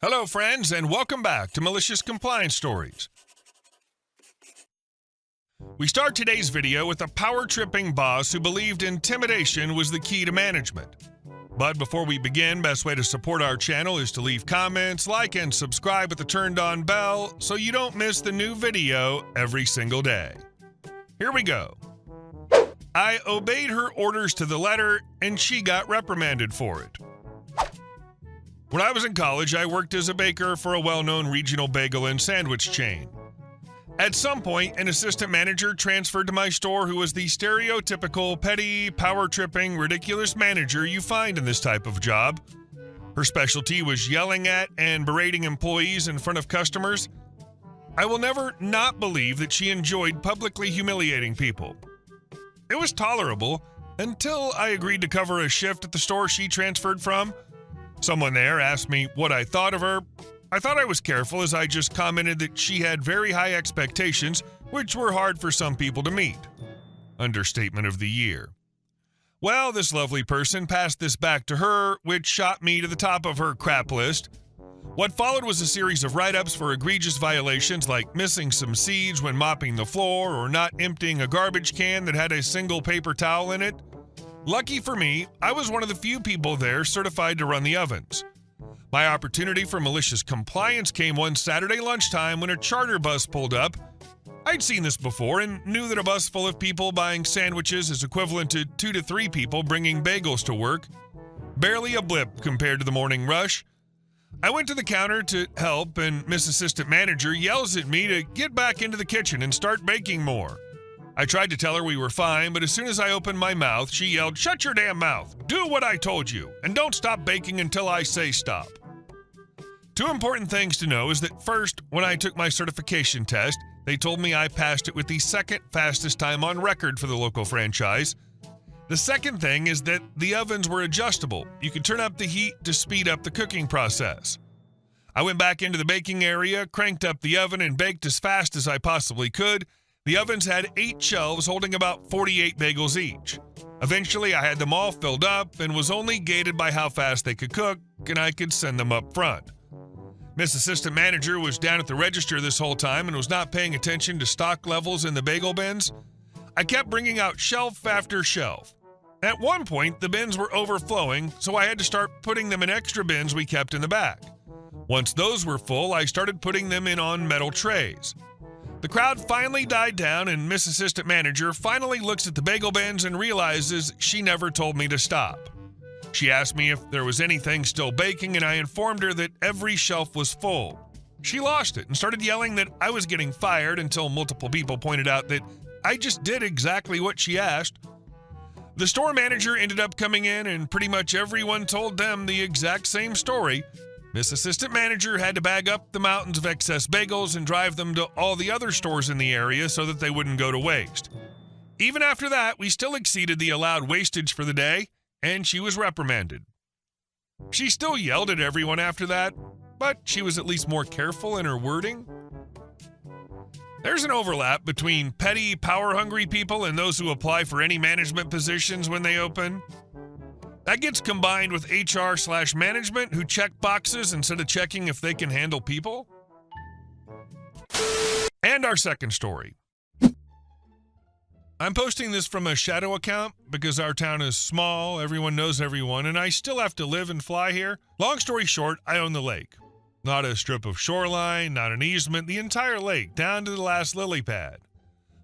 Hello, friends, and welcome back to Malicious Compliance Stories. We start today's video with a power-tripping boss who believed intimidation was the key to management. But before we begin, best way to support our channel is to leave comments, like, and subscribe with the turned-on bell so you don't miss the new video every single day. Here we go. I obeyed her orders to the letter, and she got reprimanded for it. When I was in college, I worked as a baker for a well-known regional bagel and sandwich chain. At some point, an assistant manager transferred to my store who was the stereotypical, petty, power-tripping, ridiculous manager you find in this type of job. Her specialty was yelling at and berating employees in front of customers. I will never not believe that she enjoyed publicly humiliating people. It was tolerable until I agreed to cover a shift at the store she transferred from. Someone there asked me what I thought of her. I thought I was careful as I just commented that she had very high expectations, which were hard for some people to meet. Understatement of the year. Well, this lovely person passed this back to her, which shot me to the top of her crap list. What followed was a series of write-ups for egregious violations like missing some seeds when mopping the floor or not emptying a garbage can that had a single paper towel in it. Lucky for me, I was one of the few people there certified to run the ovens. My opportunity for malicious compliance came one Saturday lunchtime when a charter bus pulled up. I'd seen this before and knew that a bus full of people buying sandwiches is equivalent to 2 to 3 people bringing bagels to work. Barely a blip compared to the morning rush. I went to the counter to help, and Miss Assistant Manager yells at me to get back into the kitchen and start baking more. I tried to tell her we were fine, but as soon as I opened my mouth, she yelled, "Shut your damn mouth! Do what I told you, and don't stop baking until I say stop." Two important things to know is that first, when I took my certification test, they told me I passed it with the second fastest time on record for the local franchise. The second thing is that the ovens were adjustable. You could turn up the heat to speed up the cooking process. I went back into the baking area, cranked up the oven, and baked as fast as I possibly could. The ovens had 8 shelves holding about 48 bagels each. Eventually, I had them all filled up and was only gated by how fast they could cook, and I could send them up front. Miss Assistant Manager was down at the register this whole time and was not paying attention to stock levels in the bagel bins. I kept bringing out shelf after shelf. At one point, the bins were overflowing, so I had to start putting them in extra bins we kept in the back. Once those were full, I started putting them in on metal trays. The crowd finally died down, and Miss Assistant Manager finally looks at the bagel bins and realizes she never told me to stop. She asked me if there was anything still baking, and I informed her that every shelf was full. She lost it and started yelling that I was getting fired until multiple people pointed out that I just did exactly what she asked. The store manager ended up coming in, and pretty much everyone told them the exact same story. Miss Assistant Manager had to bag up the mountains of excess bagels and drive them to all the other stores in the area so that they wouldn't go to waste. Even after that, we still exceeded the allowed wastage for the day, and she was reprimanded. She still yelled at everyone after that, but she was at least more careful in her wording. There's an overlap between petty, power-hungry people and those who apply for any management positions when they open. That gets combined with HR/management who check boxes instead of checking if they can handle people. And our second story. I'm posting this from a shadow account because our town is small, everyone knows everyone, and I still have to live and fly here. Long story short, I own the lake. Not a strip of shoreline, not an easement, the entire lake, down to the last lily pad.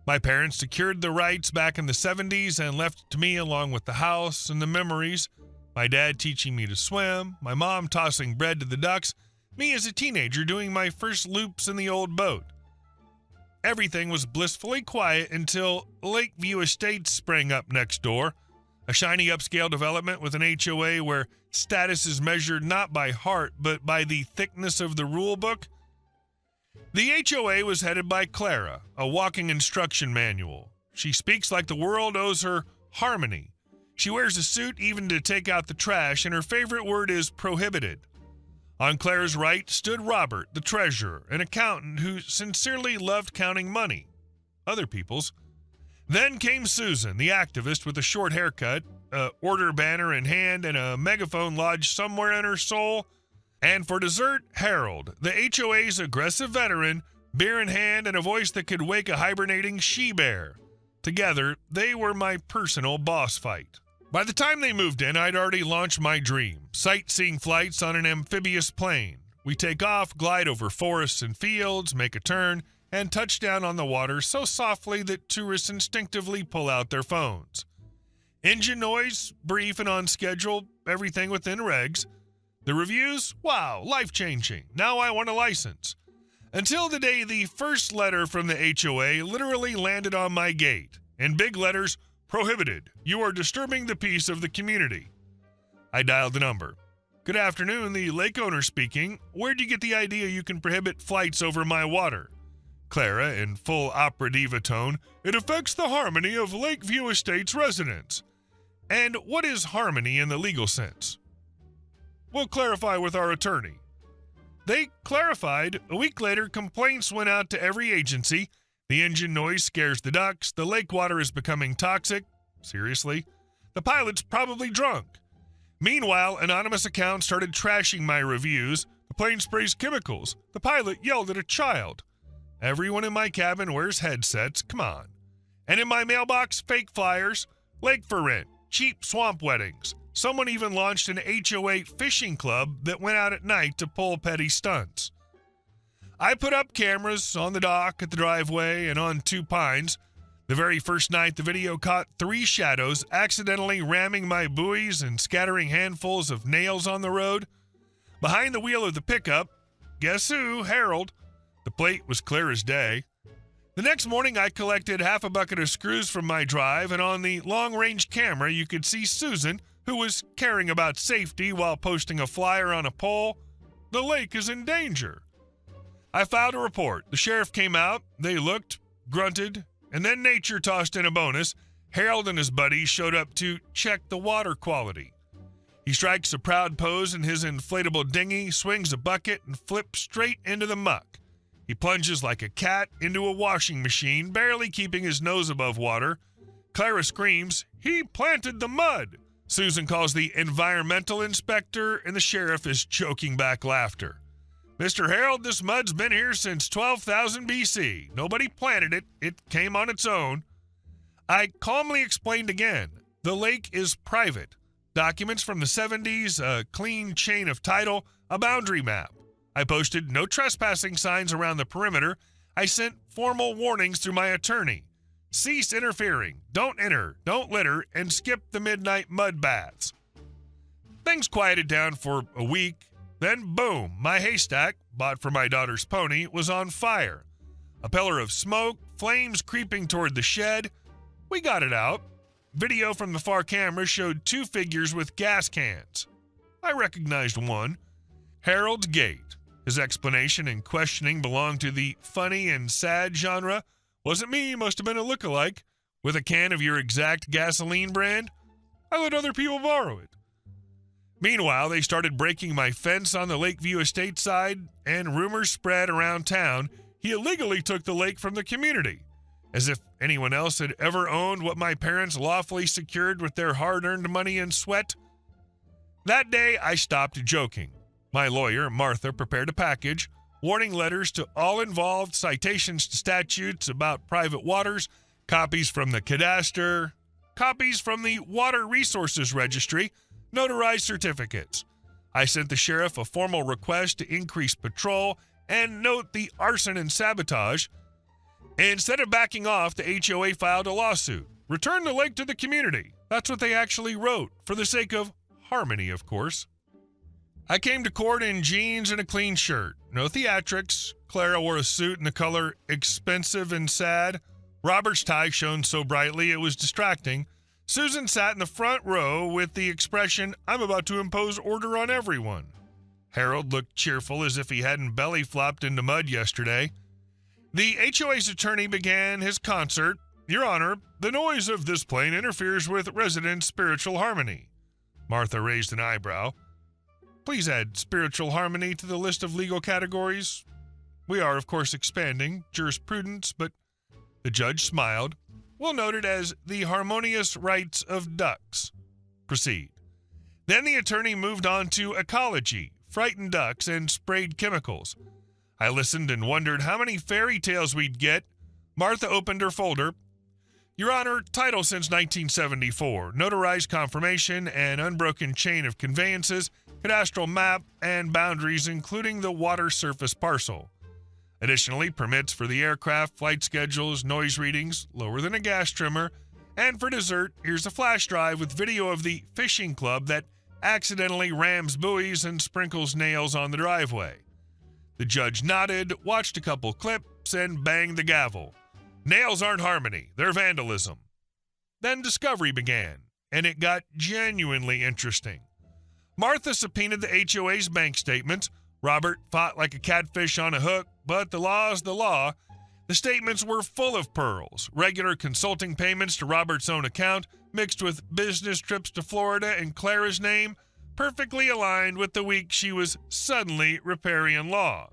My parents secured the rights back in the 70s and left it to me along with the house and the memories. My dad teaching me to swim, my mom tossing bread to the ducks, me as a teenager doing my first loops in the old boat. Everything was blissfully quiet until Lakeview Estates sprang up next door, a shiny upscale development with an HOA where status is measured not by heart but by the thickness of the rule book. The HOA was headed by Clara, a walking instruction manual. She speaks like the world owes her harmony. She wears a suit even to take out the trash, and her favorite word is prohibited. On Clara's right stood Robert, the treasurer, an accountant who sincerely loved counting money, other people's. Then came Susan, the activist with a short haircut, a order banner in hand, and a megaphone lodged somewhere in her soul. And for dessert, Harold, the HOA's aggressive veteran, beer in hand and a voice that could wake a hibernating she-bear. Together, they were my personal boss fight. By the time they moved in, I'd already launched my dream, sightseeing flights on an amphibious plane. We take off, glide over forests and fields, make a turn, and touch down on the water so softly that tourists instinctively pull out their phones. Engine noise, brief and on schedule, everything within regs. The reviews, wow, life-changing. Now I want a license. Until the day the first letter from the HOA literally landed on my gate. In big letters, prohibited. You are disturbing the peace of the community. I dialed the number. Good afternoon, the lake owner speaking. Where'd you get the idea you can prohibit flights over my water? Clara, in full opera diva tone, it affects the harmony of Lakeview Estates residents. And what is harmony in the legal sense? We'll clarify with our attorney. They clarified. A week later, complaints went out to every agency. The engine noise scares the ducks. The lake water is becoming toxic. Seriously? The pilot's probably drunk. Meanwhile, anonymous accounts started trashing my reviews. The plane sprays chemicals. The pilot yelled at a child. Everyone in my cabin wears headsets. Come on. And in my mailbox, fake flyers, lake for rent, cheap swamp weddings. Someone even launched an HOA fishing club that went out at night to pull petty stunts. I put up cameras on the dock, at the driveway, and on Two Pines. The very first night, the video caught 3 shadows accidentally ramming my buoys and scattering handfuls of nails on the road. Behind the wheel of the pickup, guess who? Harold. The plate was clear as day. The next morning, I collected half a bucket of screws from my drive, and on the long-range camera, you could see Susan, who was caring about safety while posting a flyer on a pole. The lake is in danger. I filed a report. The sheriff came out. They looked, grunted, and then nature tossed in a bonus. Harold and his buddies showed up to check the water quality. He strikes a proud pose in his inflatable dinghy, swings a bucket, and flips straight into the muck. He plunges like a cat into a washing machine, barely keeping his nose above water. Clara screams, "He planted the mud!" Susan calls the environmental inspector, and the sheriff is choking back laughter. Mr. Harold, this mud's been here since 12,000 BC. Nobody planted it. It came on its own. I calmly explained again. The lake is private. Documents from the 70s, a clean chain of title, a boundary map. I posted no trespassing signs around the perimeter. I sent formal warnings through my attorney. Cease interfering, don't enter, don't litter, and skip the midnight mud baths. Things quieted down for a week. Then, boom, my haystack, bought for my daughter's pony, was on fire. A pillar of smoke, flames creeping toward the shed. We got it out. Video from the far camera showed 2 figures with gas cans. I recognized one. Harold's gate. His explanation and questioning belonged to the funny and sad genre. Wasn't me, must have been a lookalike. With a can of your exact gasoline brand? I let other people borrow it. Meanwhile, they started breaking my fence on the Lakeview Estate side, and rumors spread around town he illegally took the lake from the community, as if anyone else had ever owned what my parents lawfully secured with their hard-earned money and sweat. That day, I stopped joking. My lawyer, Martha, prepared a package, warning letters to all involved, citations to statutes about private waters, copies from the cadastre, copies from the Water Resources Registry, notarized certificates. I sent the sheriff a formal request to increase patrol and note the arson and sabotage. Instead of backing off, the HOA filed a lawsuit. Return the lake to the community. That's what they actually wrote, for the sake of harmony, of course. I came to court in jeans and a clean shirt. No theatrics. Clara wore a suit in the color expensive and sad. Robert's tie shone so brightly it was distracting. Susan sat in the front row with the expression, "I'm about to impose order on everyone." Harold looked cheerful as if he hadn't belly flopped into mud yesterday. The HOA's attorney began his concert. "Your Honor, the noise of this plane interferes with residents' spiritual harmony." Martha raised an eyebrow. "Please add spiritual harmony to the list of legal categories. We are, of course, expanding jurisprudence, but..." The judge smiled. "We'll note it as the harmonious rights of ducks. Proceed." Then the attorney moved on to ecology, frightened ducks, and sprayed chemicals. I listened and wondered how many fairy tales we'd get. Martha opened her folder. Your Honor, title since 1974, notarized confirmation and unbroken chain of conveyances, cadastral map, and boundaries including the water surface parcel. Additionally, permits for the aircraft, flight schedules, noise readings, lower than a gas trimmer, and for dessert, here's a flash drive with video of the fishing club that accidentally rams buoys and sprinkles nails on the driveway. The judge nodded, watched a couple clips, and banged the gavel. Nails aren't harmony, they're vandalism. Then discovery began, and it got genuinely interesting. Martha subpoenaed the HOA's bank statements. Robert fought like a catfish on a hook, but the law's the law. The statements were full of pearls, regular consulting payments to Robert's own account, mixed with business trips to Florida in Clara's name, perfectly aligned with the week she was suddenly riparian law.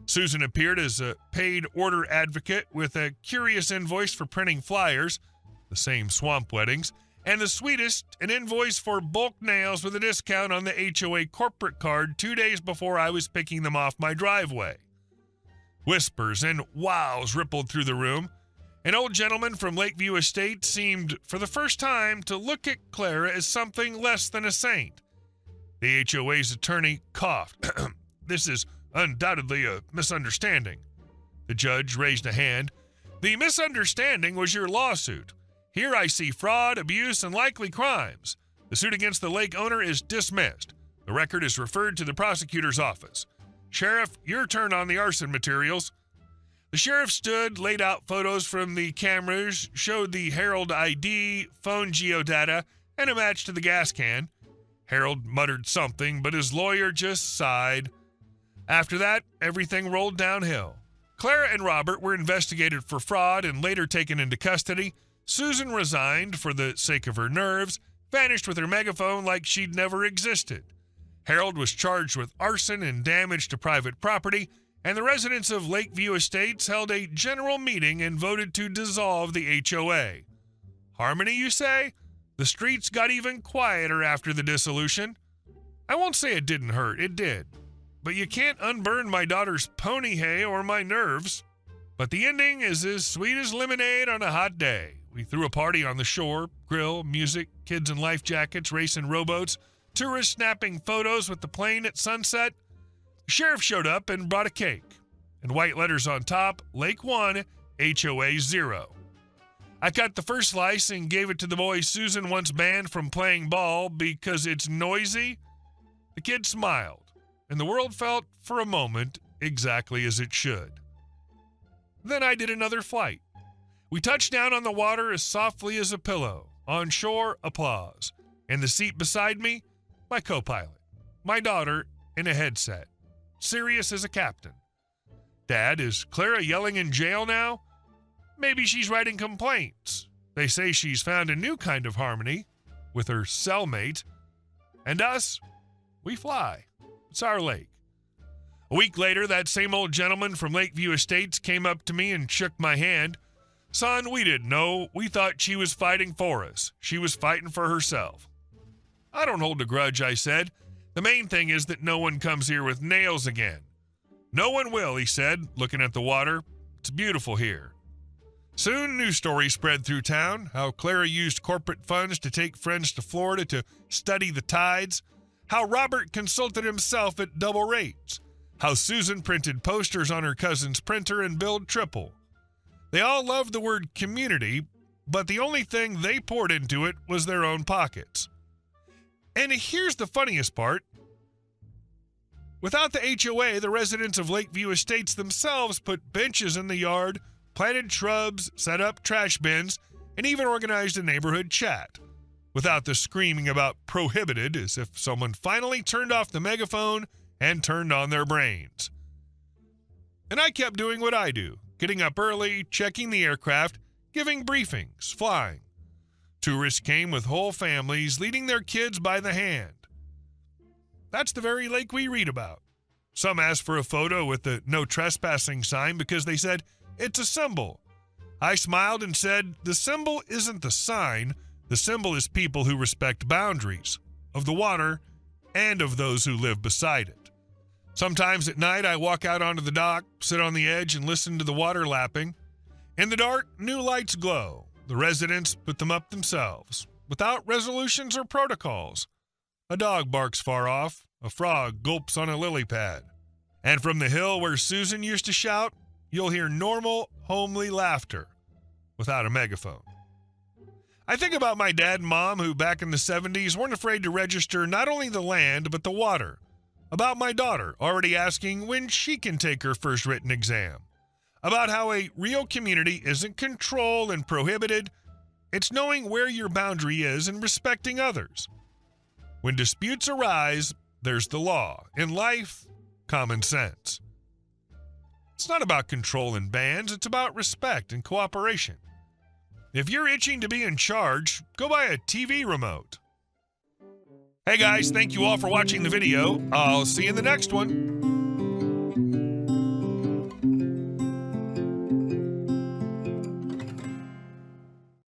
Susan appeared as a paid order advocate with a curious invoice for printing flyers, the same swamp weddings, and the sweetest, an invoice for bulk nails with a discount on the HOA corporate card 2 days before I was picking them off my driveway. Whispers and wows rippled through the room. An old gentleman from Lakeview Estate seemed, for the first time, to look at Clara as something less than a saint. The HOA's attorney coughed. This is undoubtedly a misunderstanding. The judge raised a hand. The misunderstanding was your lawsuit. Here I see fraud, abuse, and likely crimes. The suit against the lake owner is dismissed. The record is referred to the prosecutor's office. Sheriff, your turn on the arson materials. The sheriff stood, laid out photos from the cameras, showed the Harold ID, phone geodata, and a match to the gas can. Harold muttered something, but his lawyer just sighed. After that, everything rolled downhill. Clara and Robert were investigated for fraud and later taken into custody. Susan resigned for the sake of her nerves, vanished with her megaphone like she'd never existed. Harold was charged with arson and damage to private property, and the residents of Lakeview Estates held a general meeting and voted to dissolve the HOA. Harmony, you say? The streets got even quieter after the dissolution. I won't say it didn't hurt, it did. But you can't unburn my daughter's pony hay or my nerves. But the ending is as sweet as lemonade on a hot day. We threw a party on the shore, grill, music, kids in life jackets, racing rowboats, tourists snapping photos with the plane at sunset. The sheriff showed up and brought a cake. In white letters on top, Lake 1, HOA 0. I cut the first slice and gave it to the boy Susan once banned from playing ball because it's noisy. The kid smiled, and the world felt, for a moment, exactly as it should. Then I did another flight. We touched down on the water as softly as a pillow. On shore, applause. In the seat beside me, my co-pilot, my daughter in a headset, serious as a captain. Dad, is Clara yelling in jail now? Maybe she's writing complaints. They say she's found a new kind of harmony with her cellmate. And us, we fly. It's our lake. A week later, that same old gentleman from Lakeview Estates came up to me and shook my hand. Son, we didn't know. We thought she was fighting for us. She was fighting for herself. I don't hold a grudge, I said. The main thing is that no one comes here with nails again. No one will, he said, looking at the water. It's beautiful here. Soon, news stories spread through town, how Clara used corporate funds to take friends to Florida to study the tides, how Robert consulted himself at double rates, how Susan printed posters on her cousin's printer and billed triple. They all loved the word community, but the only thing they poured into it was their own pockets. And here's the funniest part. Without the HOA, the residents of Lakeview Estates themselves put benches in the yard, planted shrubs, set up trash bins, and even organized a neighborhood chat. Without the screaming about prohibited, as if someone finally turned off the megaphone and turned on their brains. And I kept doing what I do, getting up early, checking the aircraft, giving briefings, flying. Tourists came with whole families, leading their kids by the hand. That's the very lake we read about. Some asked for a photo with the no trespassing sign because they said, it's a symbol. I smiled and said, the symbol isn't the sign. The symbol is people who respect boundaries of the water and of those who live beside it. Sometimes at night, I walk out onto the dock, sit on the edge, and listen to the water lapping. In the dark, new lights glow. The residents put them up themselves, without resolutions or protocols. A dog barks far off. A frog gulps on a lily pad. And from the hill where Susan used to shout, you'll hear normal, homely laughter without a megaphone. I think about my dad and mom who back in the 70s weren't afraid to register not only the land but the water. About my daughter already asking when she can take her first written exam. About how a real community isn't controlled and prohibited. It's knowing where your boundary is and respecting others. When disputes arise, there's the law. In life, common sense. It's not about control and bans, it's about respect and cooperation. If you're itching to be in charge, go buy a TV remote. Hey guys, thank you all for watching the video. I'll see you in the next one.